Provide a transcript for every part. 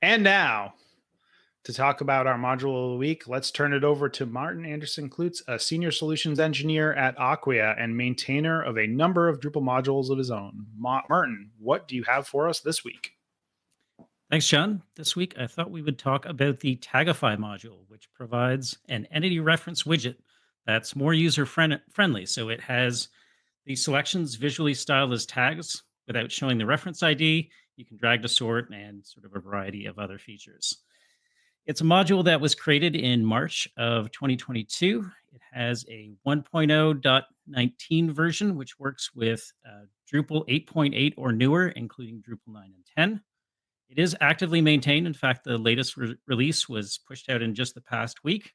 And now, to talk about our module of the week, let's turn it over to Martin Anderson Klutz, a senior solutions engineer at Acquia and maintainer of a number of Drupal modules of his own. Martin, what do you have for us this week? Thanks, John. This week, I thought we would talk about the Tagify module, which provides an entity reference widget that's more user friendly. So it has the selections visually styled as tags without showing the reference ID. You can drag to sort and sort of a variety of other features. It's a module that was created in March of 2022. It has a 1.0.19 version, which works with Drupal 8.8 or newer, including Drupal 9 and 10. It is actively maintained. In fact, the latest release was pushed out in just the past week.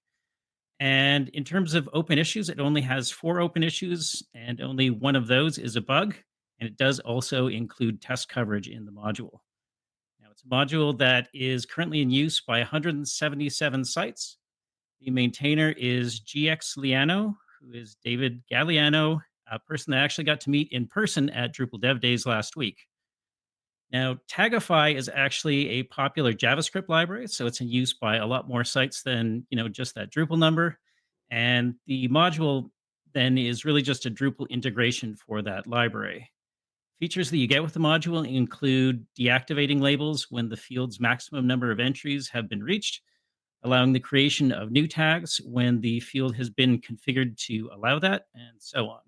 And in terms of open issues, it only has 4 open issues, and only one of those is a bug. And it does also include test coverage in the module. Now, it's a module that is currently in use by 177 sites. The maintainer is GX Liano, who is David Galliano, a person that I actually got to meet in person at Drupal Dev Days last week. Now, Tagify is actually a popular JavaScript library, so it's in use by a lot more sites than just that Drupal number. And the module then is really just a Drupal integration for that library. Features that you get with the module include deactivating labels when the field's maximum number of entries have been reached, allowing the creation of new tags when the field has been configured to allow that, and so on.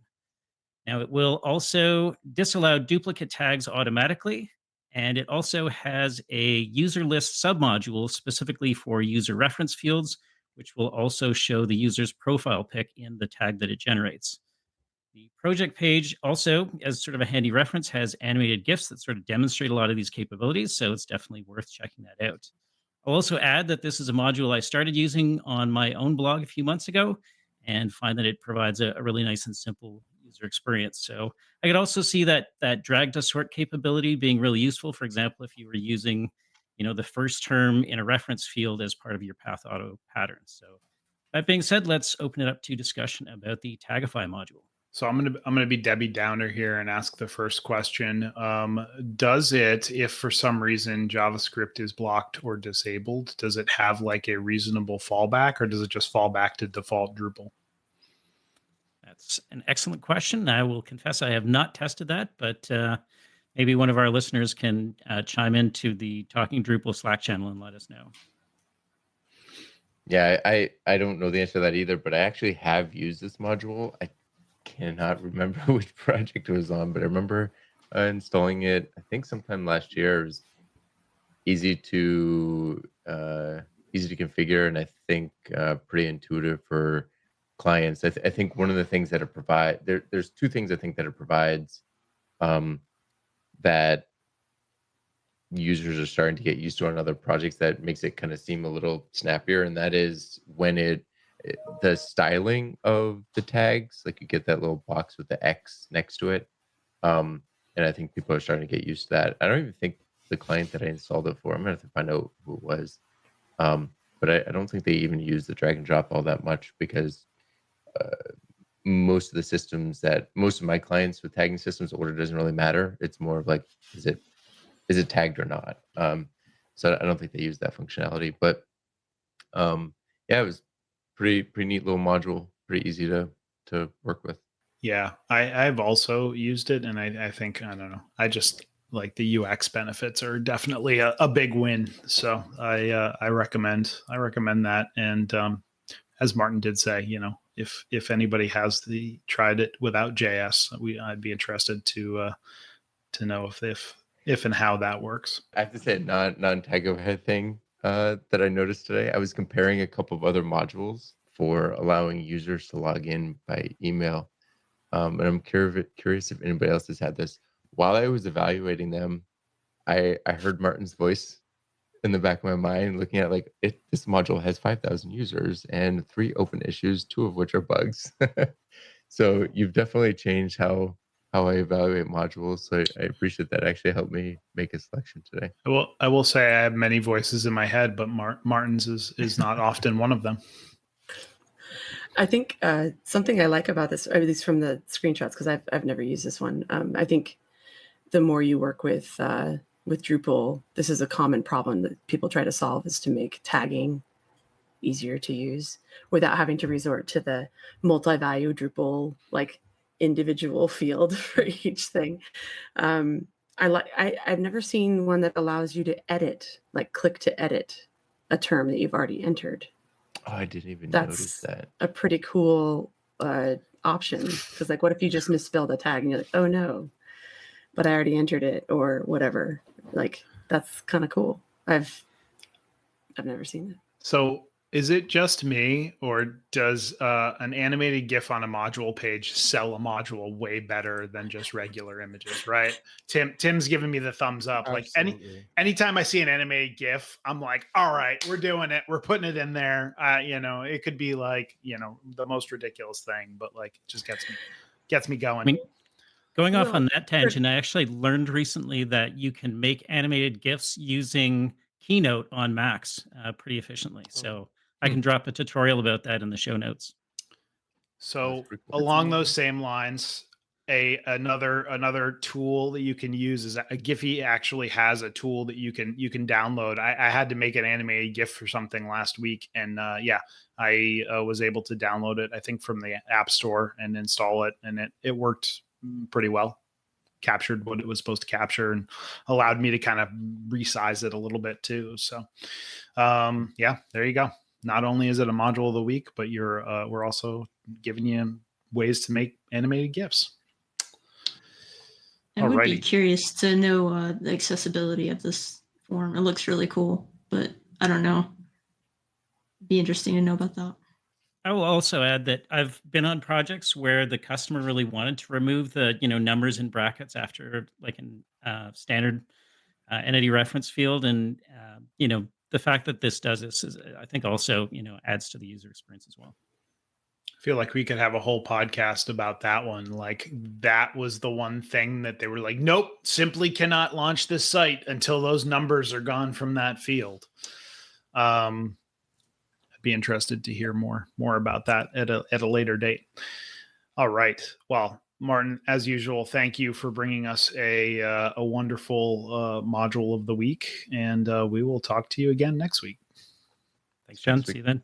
Now, it will also disallow duplicate tags automatically, and it also has a user list submodule specifically for user reference fields, which will also show the user's profile pic in the tag that it generates. The project page also, as sort of a handy reference, has animated GIFs that sort of demonstrate a lot of these capabilities, so it's definitely worth checking that out. I'll also add that this is a module I started using on my own blog a few months ago and find that it provides a really nice and simple user experience. So I could also see that drag to sort capability being really useful. For example, if you were using, the first term in a reference field as part of your path auto pattern. So that being said, let's open it up to discussion about the Tagify module. So I'm gonna be Debbie Downer here and ask the first question. Does it, if for some reason JavaScript is blocked or disabled, does it have like a reasonable fallback, or does it just fall back to default Drupal? That's an excellent question. I will confess I have not tested that, but maybe one of our listeners can chime into the Talking Drupal Slack channel and let us know. Yeah, I don't know the answer to that either, but I actually have used this module. I cannot remember which project it was on, but I remember installing it, I think sometime last year. It was easy to configure, and I think pretty intuitive for clients. I think one of the things that it there's 2 things I think that it provides that users are starting to get used to on other projects that makes it kind of seem a little snappier, and that is when the styling of the tags, like you get that little box with the X next to it. And I think people are starting to get used to that. I don't even think the client that I installed it for, I'm gonna have to find out who it was. But I don't think they even use the drag and drop all that much, because most of my clients with tagging systems, order doesn't really matter. It's more of like, is it tagged or not? So I don't think they use that functionality. But yeah, it was pretty neat little module, pretty easy to work with. Yeah, I've also used it, and I think, I don't know, I just like the UX benefits are definitely a big win. So I recommend that. And as Martin did say, if anybody has tried it without JS, I'd be interested to know if and how that works. I have to say, non-tag overhead thing that I noticed today. I was comparing a couple of other modules for allowing users to log in by email. And I'm curious if anybody else has had this. While I was evaluating them, I heard Martin's voice in the back of my mind, looking at this module has 5,000 users and 3 open issues, 2 of which are bugs. So you've definitely changed how I evaluate modules. So I appreciate that. Actually helped me make a selection today. I will say I have many voices in my head, but Martin's is not often one of them. I think something I like about this, or at least from the screenshots, because I've never used this one. I think the more you work with with Drupal, this is a common problem that people try to solve, is to make tagging easier to use without having to resort to the multi-value Drupal like individual field for each thing. I've never seen one that allows you to edit, like click to edit a term that you've already entered. Oh, I didn't even notice That's that. a pretty cool option, because like, what if you just misspelled a tag and you're like, oh no, but I already entered it or whatever. Like, that's kind of cool. I've never seen that. So is it just me, or does an animated GIF on a module page sell a module way better than just regular images? Right? Tim's giving me the thumbs up. Absolutely. Like anytime I see an animated GIF, I'm like, all right, we're doing it. We're putting it in there. You know, it could be like, you know, the most ridiculous thing, but like, it just gets me going. I mean, going off Well, on that tangent, I actually learned recently that you can make animated GIFs using Keynote on Macs pretty efficiently. So I can drop a tutorial about that in the show notes. So pretty cool. along those same lines, another tool that you can use is Giphy actually has a tool that you can download. I had to make an animated GIF for something last week, and I was able to download it, I think, from the App Store and install it, and it worked pretty well. Captured what it was supposed to capture and allowed me to kind of resize it a little bit too. So there you go. Not only is it a module of the week, but we're also giving you ways to make animated GIFs. I would be curious to know the accessibility of this form. It looks really cool, but I don't know. It'd be interesting to know about that. I will also add that I've been on projects where the customer really wanted to remove the numbers and brackets after like in standard entity reference field, and the fact that this does this is, I think, also adds to the user experience as well. I feel like we could have a whole podcast about that one. Like, that was the one thing that they were like, nope, simply cannot launch this site until those numbers are gone from that field. Be interested to hear more about that at a later date. All right. Well, Martin, as usual, thank you for bringing us a wonderful module of the week, and we will talk to you again next week. Thanks, John. See you then.